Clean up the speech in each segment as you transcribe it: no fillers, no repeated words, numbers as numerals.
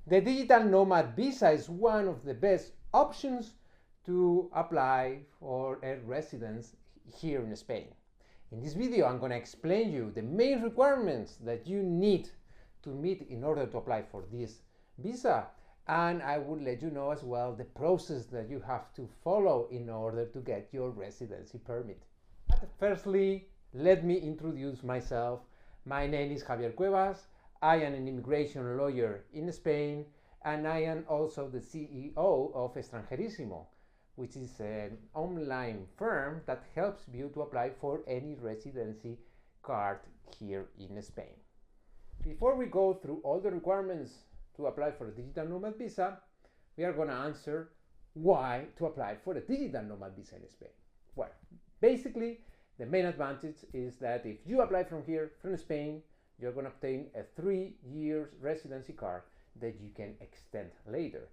The digital nomad visa is one of the best options to apply for a residence here in Spain. In this video, I'm going to explain you the main requirements that you need to meet in order to apply for this visa, and I will let you know as well the process that you have to follow in order to get your residency permit. But firstly, let me introduce myself. My name is Javier Cuevas. I am an immigration lawyer in Spain, and I am also the CEO of Extranjerísimo, which is an online firm that helps you to apply for any residency card here in Spain. Before we go through all the requirements to apply for a digital nomad visa, we are going to answer why to apply for a digital nomad visa in Spain. Well, basically, the main advantage is that if you apply from here, from Spain, you're going to obtain a 3-year residency card that you can extend later.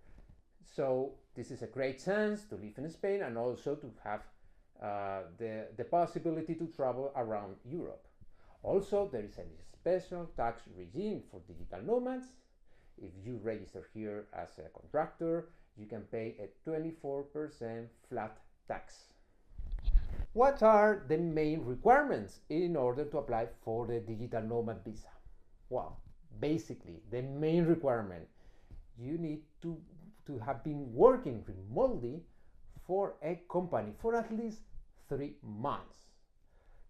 So this is a great chance to live in Spain and also to have the possibility to travel around Europe. Also, there is a special tax regime for digital nomads. If you register here as a contractor, you can pay a 24% flat tax. What are the main requirements in order to apply for the digital nomad visa? Well, basically, the main requirement, you need to have been working remotely for a company for at least 3 months.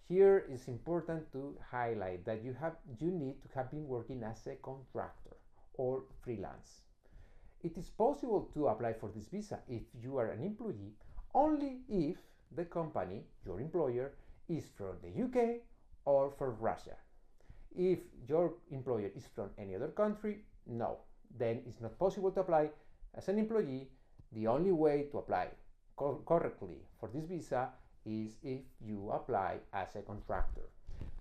Here it's important to highlight that you need to have been working as a contractor or freelance. It is possible to apply for this visa if you are an employee only if the company, your employer, is from the UK or from Russia. If your employer is from any other country, no, then it's not possible to apply as an employee. The only way to apply correctly for this visa is if you apply as a contractor.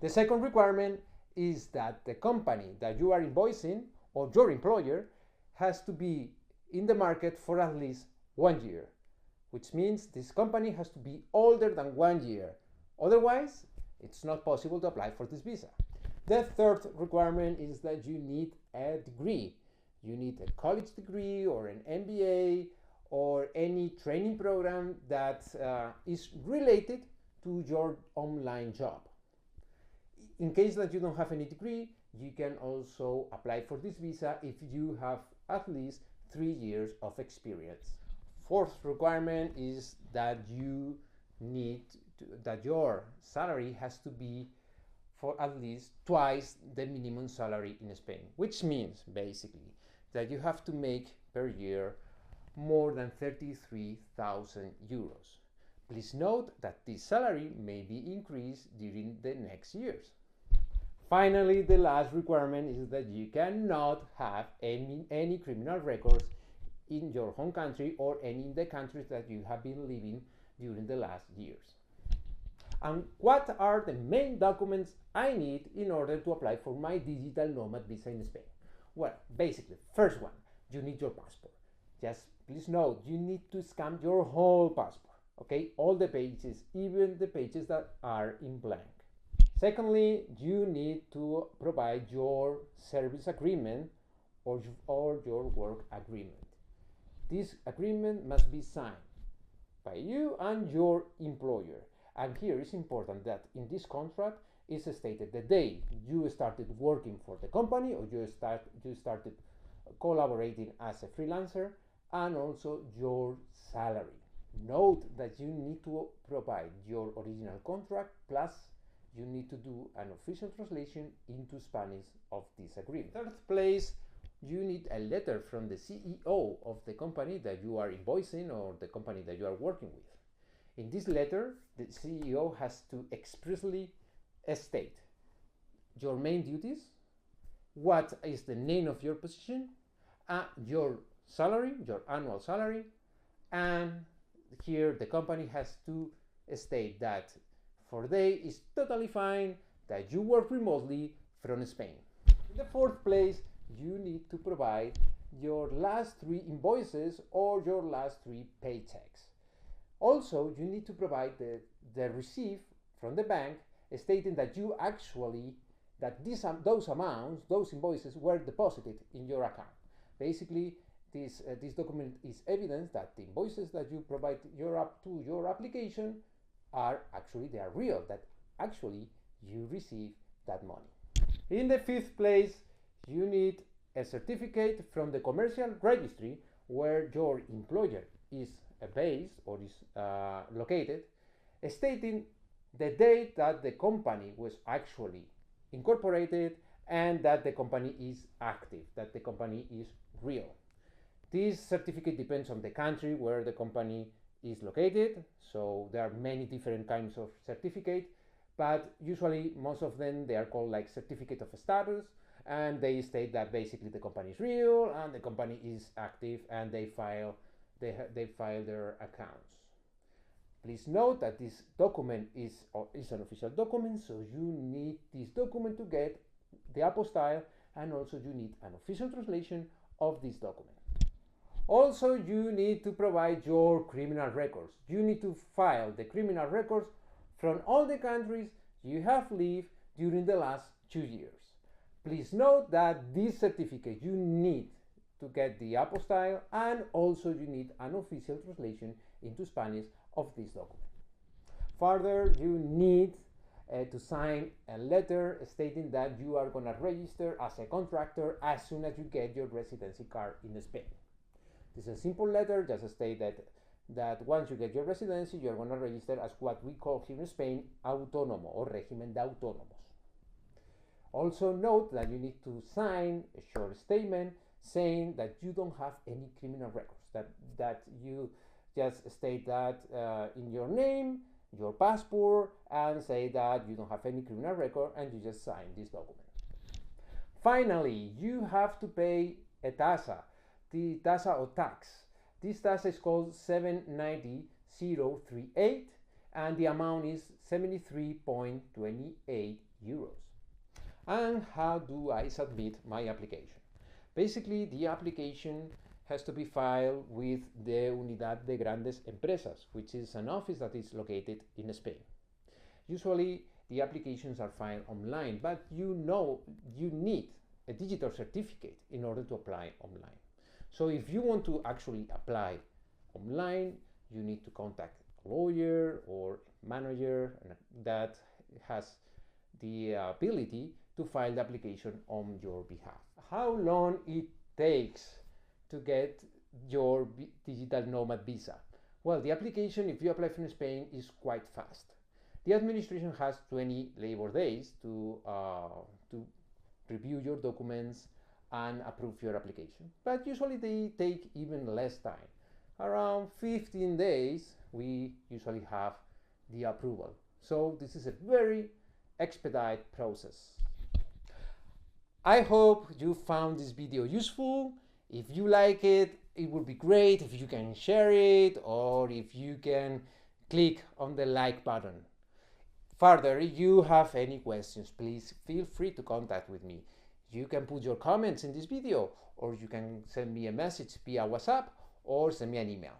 The second requirement is that the company that you are invoicing or your employer has to be in the market for at least 1 year, which means this company has to be older than 1 year. Otherwise, it's not possible to apply for this visa. The third requirement is that you need a degree. You need a college degree or an MBA or any training program that is related to your online job. In case that you don't have any degree, you can also apply for this visa if you have at least 3 years of experience. Fourth requirement is that that your salary has to be for at least twice the minimum salary in Spain, which means basically that you have to make per year more than 33,000 euros. Please note that this salary may be increased during the next years. Finally, the last requirement is that you cannot have any criminal records in your home country or any in the countries that you have been living during the last years. And what are the main documents I need in order to apply for my digital nomad visa in Spain? Well, basically, first one, you need your passport. Just please note, you need to scan your whole passport, okay? All the pages, even the pages that are in blank. Secondly, you need to provide your service agreement or your work agreement. This agreement must be signed by you and your employer. And here it's important that in this contract is stated the day you started working for the company or you started collaborating as a freelancer, and also your salary. Note that you need to provide your original contract, plus you need to do an official translation into Spanish of this agreement. Third place, you need a letter from the CEO of the company that you are invoicing or the company that you are working with. In this letter, the CEO has to expressly state your main duties, what is the name of your position, your salary, your annual salary, and here the company has to state that for they is totally fine that you work remotely from Spain. In the fourth place, you need to provide your last 3 invoices or your last 3 paychecks. Also, you need to provide the receipt from the bank stating that you actually, that those amounts, those invoices were deposited in your account. Basically, this document is evidence that the invoices that you provide to your application are real, that actually you receive that money. In the fifth place, you need a certificate from the commercial registry where your employer is based or is located, stating the date that the company was actually incorporated and that the company is active, that the company is real. This certificate depends on the country where the company is located, so there are many different kinds of certificate, but usually most of them, they are called like certificate of status, and they state that basically the company is real and the company is active and they file their accounts. Please note that this document is an official document, so you need this document to get the apostille, and also you need an official translation of this document. Also, you need to provide your criminal records. You need to file the criminal records from all the countries you have lived during the last 2 years. Please note that this certificate you need to get the apostille, and also you need an official translation into Spanish of this document. Further, you need to sign a letter stating that you are going to register as a contractor as soon as you get your residency card in Spain. This is a simple letter, just state that once you get your residency, you are going to register as what we call here in Spain autónomo or régimen de autónomos. Also note that you need to sign a short statement saying that you don't have any criminal records, that you just state that in your name, your passport, and say that you don't have any criminal record, and you just sign this document. Finally, you have to pay a tasa, the tasa or tax. This tasa is called 790,038, and the amount is 73.28 euros. And how do I submit my application? Basically, the application has to be filed with the Unidad de Grandes Empresas, which is an office that is located in Spain. Usually, the applications are filed online, but you need a digital certificate in order to apply online. So if you want to actually apply online, you need to contact a lawyer or manager that has the ability to file the application on your behalf. How long it takes to get your digital nomad visa? Well, the application, if you apply from Spain, is quite fast. The administration has 20 labor days to review your documents and approve your application, but usually they take even less time. Around 15 days we usually have the approval, so this is a very expedited process. I hope you found this video useful. If you like it, it would be great if you can share it, or if you can click on the like button. Further, if you have any questions, please feel free to contact with me. You can put your comments in this video, or you can send me a message via WhatsApp or send me an email.